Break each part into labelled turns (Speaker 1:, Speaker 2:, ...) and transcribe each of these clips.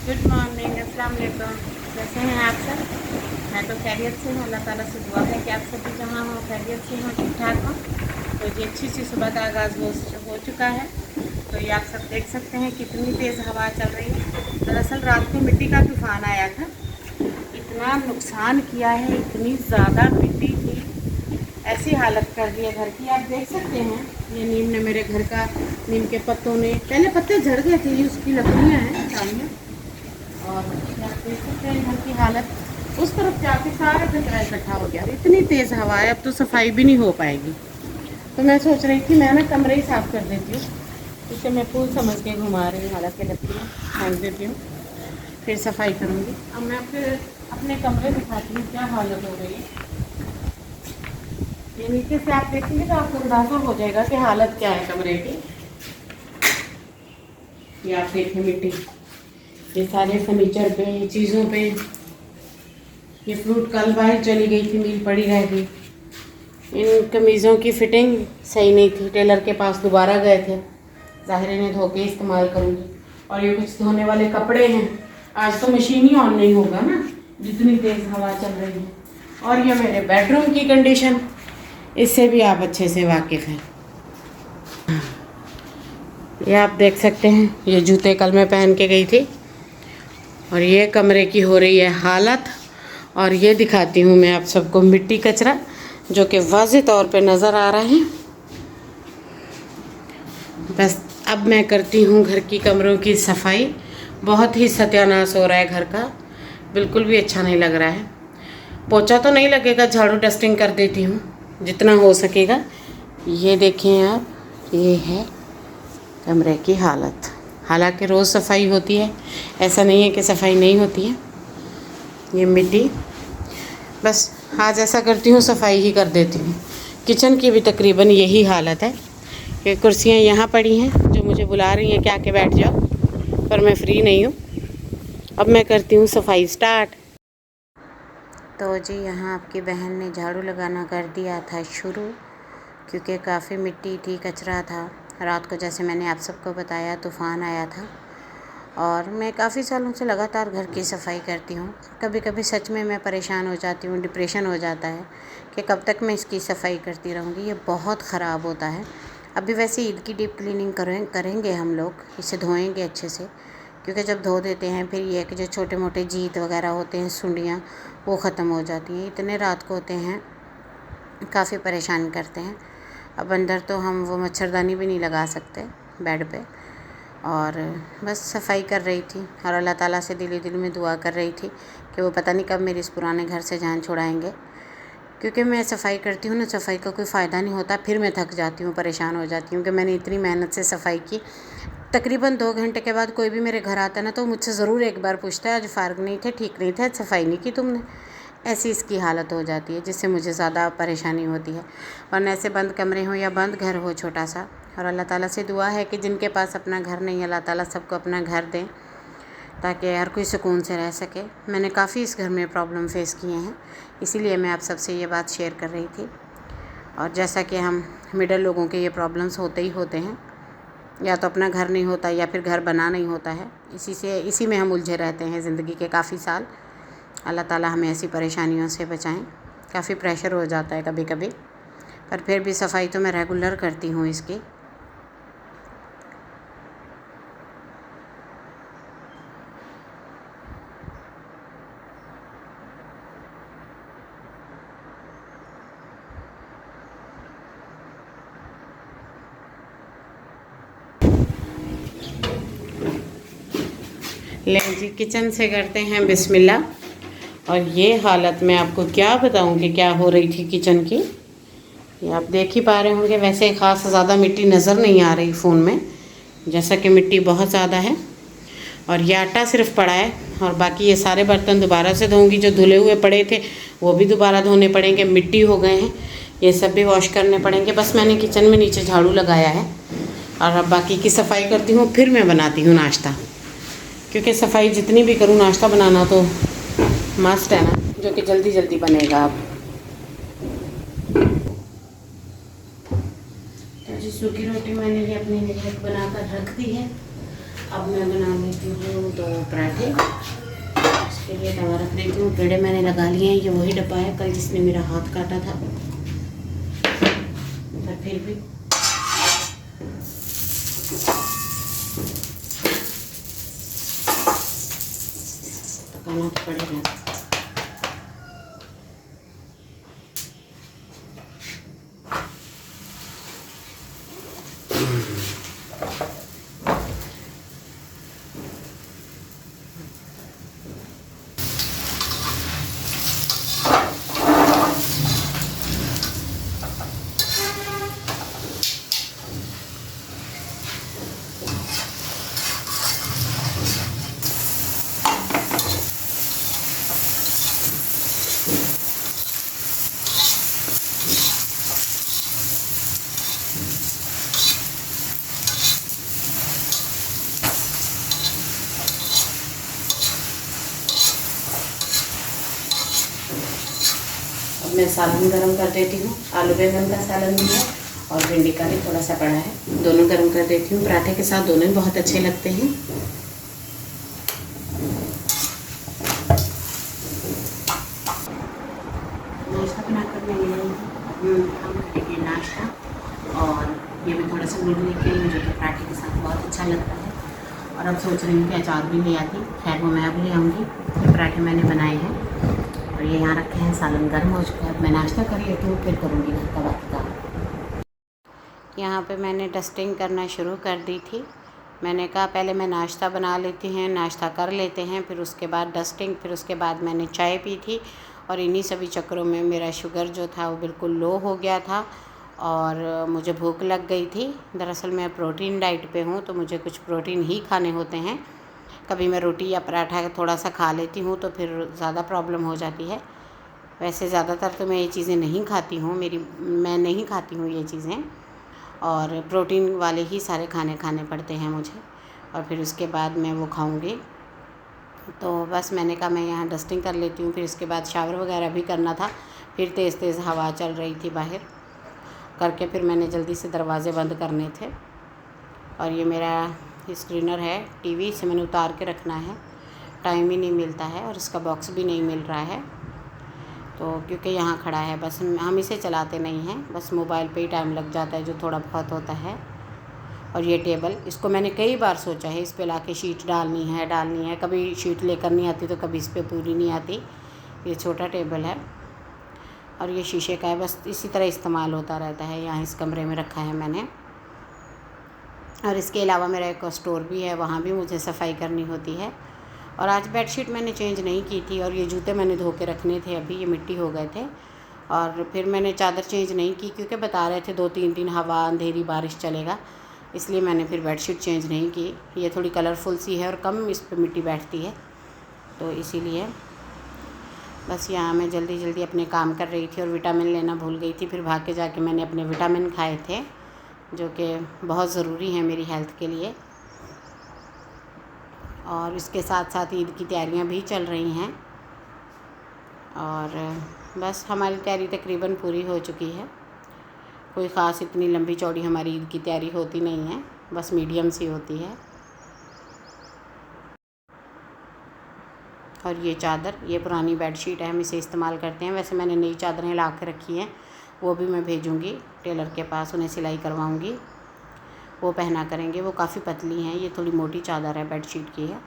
Speaker 1: Good morning, अस्सलाम वालेकुम। कैसे हैं आप सब? मैं तो खैरियत से हूँ। अल्लाह ताला से दुआ है कि आप सभी जहाँ हों खैरियत से हों, ठीक ठाक हों। तो ये अच्छी सी सुबह का आगाज़ हो चुका है। तो ये आप सब देख सकते हैं कितनी तेज़ हवा चल रही है। दरअसल रात को मिट्टी का तूफ़ान आया था, इतना नुकसान किया है, इतनी ज़्यादा मिट्टी थी, ऐसी हालत कर दी है घर की। आप देख सकते हैं ये नीम ने मेरे घर का, नीम के पत्तों ने, पहले पत्ते झड़ गए थे, ये उसकी लकड़ियाँ हैं सामने। और आप देख सकते हैं घर की हालत, उस तरफ जाके सारा कचरा इकट्ठा हो गया। इतनी तेज़ हवा है, अब तो सफाई भी नहीं हो पाएगी। तो मैं सोच रही थी मैं ना कमरे ही साफ़ कर देती हूँ, इसे मैं फूल समझ के घुमा रही हूँ, हालांकि लगती है फेंक देती हूँ, फिर सफाई करूँगी। अब मैं अपने कमरे दिखाती हूँ क्या हालत हो रही है। ये नीचे से आप देखेंगे तो आपको अंदाज़ा हो जाएगा कि हालत क्या है कमरे की। ये आप देखें मिट्टी, ये सारे फर्नीचर पे, चीज़ों पे। ये फ्रूट कल बाहर चली गई थी, मील पड़ी रह गई। इन कमीज़ों की फिटिंग सही नहीं थी, टेलर के पास दोबारा गए थे, ज़ाहिर इन्हें धो के इस्तेमाल करूँगी। और ये कुछ धोने वाले कपड़े हैं, आज तो मशीन ही ऑन नहीं होगा ना, जितनी तेज़ हवा चल रही है। और ये मेरे बेडरूम की कंडीशन, इससे भी आप अच्छे से वाकिफ़ हैं। ये आप देख सकते हैं, ये जूते कल मैं पहन के गई थी, और ये कमरे की हो रही है हालत। और ये दिखाती हूँ मैं आप सबको मिट्टी कचरा, जो कि वाज़ेह तौर पे नज़र आ रहा है। बस अब मैं करती हूँ घर की कमरों की सफाई। बहुत ही सत्यानाश हो रहा है घर का, बिल्कुल भी अच्छा नहीं लग रहा है। पोछा तो नहीं लगेगा, झाड़ू डस्टिंग कर देती हूँ जितना हो सकेगा। ये देखें आप, ये है कमरे की हालत। हालांकि रोज़ सफाई होती है, ऐसा नहीं है कि सफाई नहीं होती है। ये मिट्टी, बस आज ऐसा करती हूँ सफाई ही कर देती हूँ। किचन की भी तकरीबन यही हालत है। ये कुर्सियाँ यहाँ पड़ी हैं जो मुझे बुला रही हैं कि आके बैठ जाओ, पर मैं फ्री नहीं हूँ। अब मैं करती हूँ सफाई स्टार्ट। तो जी यहाँ आपकी बहन ने झाड़ू लगाना कर दिया था शुरू, क्योंकि काफ़ी मिट्टी थी, कचरा था। रात को जैसे मैंने आप सबको बताया तूफ़ान आया था, और मैं काफ़ी सालों से लगातार घर की सफाई करती हूँ। कभी कभी सच में मैं परेशान हो जाती हूँ, डिप्रेशन हो जाता है कि कब तक मैं इसकी सफाई करती रहूँगी, ये बहुत ख़राब होता है। अभी वैसे ईद की डीप क्लीनिंग करेंगे हम लोग, इसे धोएंगे अच्छे से, क्योंकि जब धो देते हैं फिर ये है कि जो छोटे मोटे जीत वगैरह होते हैं, सुंडियाँ, वो ख़त्म हो जाती हैं। इतने रात को होते हैं, काफ़ी परेशान करते हैं। अब अंदर तो हम वो मच्छरदानी भी नहीं लगा सकते बेड पे। और बस सफाई कर रही थी, और अल्लाह ताला से दिल में दुआ कर रही थी कि वो पता नहीं कब मेरे इस पुराने घर से जान छुड़ाएंगे। क्योंकि मैं सफाई करती हूँ ना, सफाई का कोई फ़ायदा नहीं होता, फिर मैं थक जाती हूँ, परेशान हो जाती हूँ कि मैंने इतनी मेहनत से सफाई की। तकरीबन 2 घंटे के बाद कोई भी मेरे घर आता है ना, तो मुझसे ज़रूर एक बार पूछता है आज फ़ार्ग नहीं थे, ठीक नहीं थे, आज सफाई नहीं की तुमने। ऐसी इसकी हालत हो जाती है, जिससे मुझे ज़्यादा परेशानी होती है। वरना ऐसे बंद कमरे हो या बंद घर हो छोटा सा, और अल्लाह ताला से दुआ है कि जिनके पास अपना घर नहीं, अल्लाह ताला सबको अपना घर दें, ताकि हर कोई सुकून से रह सके। मैंने काफ़ी इस घर में प्रॉब्लम फेस किए हैं, इसीलिए मैं आप सबसे ये बात शेयर कर रही थी। और जैसा कि हम मिडल लोगों के ये प्रॉब्लम्स होते ही होते हैं, या तो अपना घर नहीं होता या फिर घर बना नहीं होता है, इसी में हम उलझे रहते हैं ज़िंदगी के काफ़ी साल। अल्लाह ताला हमें ऐसी परेशानियों से बचाएं। काफ़ी प्रेशर हो जाता है कभी कभी, पर फिर भी सफाई तो मैं रेगुलर करती हूँ इसकी। ले जी, किचन से करते हैं बिस्मिल्लाह। और ये हालत मैं आपको क्या बताऊं कि क्या हो रही थी किचन की, ये आप देख ही पा रहे होंगे। वैसे ख़ास ज़्यादा मिट्टी नज़र नहीं आ रही फ़ोन में, जैसा कि मिट्टी बहुत ज़्यादा है। और ये आटा सिर्फ पड़ा है, और बाकी ये सारे बर्तन दोबारा से धोऊंगी। जो धुले हुए पड़े थे वो भी दोबारा धोने पड़ेंगे, मिट्टी हो गए हैं, ये सब भी वॉश करने पड़ेंगे। बस मैंने किचन में नीचे झाड़ू लगाया है, और अब बाकी की सफाई करती हूँ, फिर मैं बनाती हूँ नाश्ता। क्योंकि सफाई जितनी भी करूँ, नाश्ता बनाना तो मस्ट है ना, जो कि जल्दी जल्दी बनेगा। अब तो जी सूखी रोटी मैंने ये अपने लिए बनाकर रख दी है, अब मैं बना लेती हूँ 2 पराठे। इसके लिए तवा रख देती हूँ। पेड़े मैंने लगा लिए हैं। ये वही डब्बा है कल जिसने मेरा हाथ काटा था, पर फिर भी पकाना तो पड़ेगा। अब मैं सालन गरम कर देती हूँ। आलू बैंगन का सालन भी है और भिंडी का भी थोड़ा सा पड़ा है। दोनों गरम कर देती हूँ। पराठे के साथ दोनों ही बहुत अच्छे लगते हैं। नाश्ता बनाकर मैं हम करेंगे नाश्ता, और ये मैं थोड़ा सा गुड़ लेके आई, मुझे तो पराठे के साथ बहुत अच्छा लगता है। और अब सोच रही हूँ कि अचार भी ले आती, खैर वो मैं अब ले आऊँगी। ये पराठे मैंने बनाए हैं और ये यहाँ रखे हैं। सालन गर्म हो चुका है। मैं नाश्ता कर लेती हूँ, फिर करूँगी घर का बाकी काम। यहाँ पे मैंने डस्टिंग करना शुरू कर दी थी। मैंने कहा पहले मैं नाश्ता बना लेती हैं, नाश्ता कर लेते हैं, फिर उसके बाद डस्टिंग, फिर उसके बाद मैंने चाय पी थी। और इन्हीं सभी चक्करों में मेरा शुगर जो था वो बिल्कुल लो हो गया था और मुझे भूख लग गई थी। दरअसल मैं प्रोटीन डाइट पे हूँ, तो मुझे कुछ प्रोटीन ही खाने होते हैं। कभी मैं रोटी या पराठा थोड़ा सा खा लेती हूँ तो फिर ज़्यादा प्रॉब्लम हो जाती है। वैसे ज़्यादातर तो मैं ये चीज़ें नहीं खाती हूँ, मैं नहीं खाती हूँ ये चीज़ें, और प्रोटीन वाले ही सारे खाने खाने पड़ते हैं मुझे। और फिर उसके बाद मैं वो खाऊंगी। तो बस मैंने कहा मैं यहाँ डस्टिंग कर लेती हूँ। फिर इसके बाद शावर वगैरह भी करना था। फिर तेज़ तेज़ हवा चल रही थी बाहर, करके फिर मैंने जल्दी से दरवाज़े बंद करने थे। और ये मेरा स्क्रीनर है टीवी, इसे मैंने उतार के रखना है, टाइम ही नहीं मिलता है, और इसका बॉक्स भी नहीं मिल रहा है। तो क्योंकि यहाँ खड़ा है, बस हम इसे चलाते नहीं हैं, बस मोबाइल पे ही टाइम लग जाता है जो थोड़ा बहुत होता है। और ये टेबल, इसको मैंने कई बार सोचा है इस पे लाके शीट डालनी है, कभी शीट लेकर नहीं आती तो कभी इस पे पूरी नहीं आती। ये छोटा टेबल है और ये शीशे का है, बस इसी तरह इस्तेमाल होता रहता है। यहाँ इस कमरे में रखा है मैंने। और इसके अलावा मेरा एक स्टोर भी है, वहाँ भी मुझे सफाई करनी होती है। और आज बेडशीट मैंने चेंज नहीं की थी, और ये जूते मैंने धो के रखने थे, अभी ये मिट्टी हो गए थे। और फिर मैंने चादर चेंज नहीं की क्योंकि बता रहे थे 2-3 दिन हवा, अंधेरी, बारिश चलेगा, इसलिए मैंने फिर बेडशीट चेंज नहीं की। ये थोड़ी कलरफुल सी है और कम इस पर मिट्टी बैठती है, तो इसीलिए बस यहाँ मैं जल्दी जल्दी अपने काम कर रही थी और विटामिन लेना भूल गई थी। फिर भाग के जाके मैंने अपने विटामिन खाए थे, जो कि बहुत ज़रूरी है मेरी हेल्थ के लिए। और इसके साथ साथ ईद की तैयारियां भी चल रही हैं, और बस हमारी तैयारी तकरीबन पूरी हो चुकी है। कोई ख़ास इतनी लंबी चौड़ी हमारी ईद की तैयारी होती नहीं है, बस मीडियम सी होती है। और ये चादर, ये पुरानी बेडशीट है, हम इसे इस्तेमाल करते हैं। वैसे मैंने नई चादरें ला के रखी हैं, वो भी मैं भेजूँगी टेलर के पास, उन्हें सिलाई करवाऊँगी, वो पहना करेंगे। वो काफ़ी पतली हैं, ये थोड़ी मोटी चादर है, बेडशीट की है।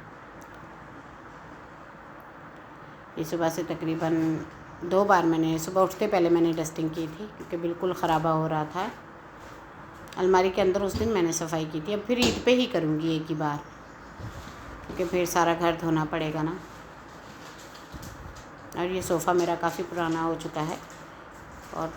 Speaker 1: ये सुबह से तकरीबन 2 बार मैंने, सुबह उठते पहले मैंने डस्टिंग की थी क्योंकि बिल्कुल ख़राबा हो रहा था। अलमारी के अंदर उस दिन मैंने सफाई की थी। अब फिर ईद पे ही करूँगी एक ही बार, क्योंकि फिर सारा घर धोना पड़ेगा ना। और ये सोफ़ा मेरा काफ़ी पुराना हो चुका है, और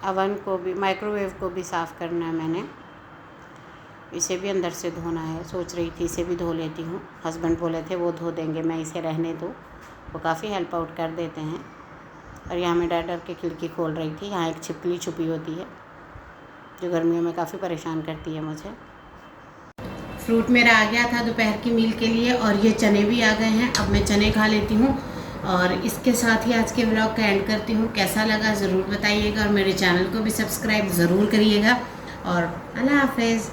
Speaker 1: अवन को भी, माइक्रोवेव को भी साफ़ करना है मैंने, इसे भी अंदर से धोना है। सोच रही थी इसे भी धो लेती हूँ, हस्बैंड बोले थे वो धो देंगे, मैं इसे रहने दूँ। वो काफ़ी हेल्प आउट कर देते हैं। और यहाँ मैं डर डर के खिड़की खोल रही थी। यहाँ एक छिपकली छुपी होती है जो गर्मियों में काफ़ी परेशान करती है मुझे। फ्रूट मेरा आ गया था दोपहर की मील के लिए और ये चने भी आ गए हैं। अब मैं चने खा लेती हूँ और इसके साथ ही आज के व्लॉग का एंड करती हूँ। कैसा लगा ज़रूर बताइएगा और मेरे चैनल को भी सब्सक्राइब ज़रूर करिएगा और अल्लाह हाफ़िज़।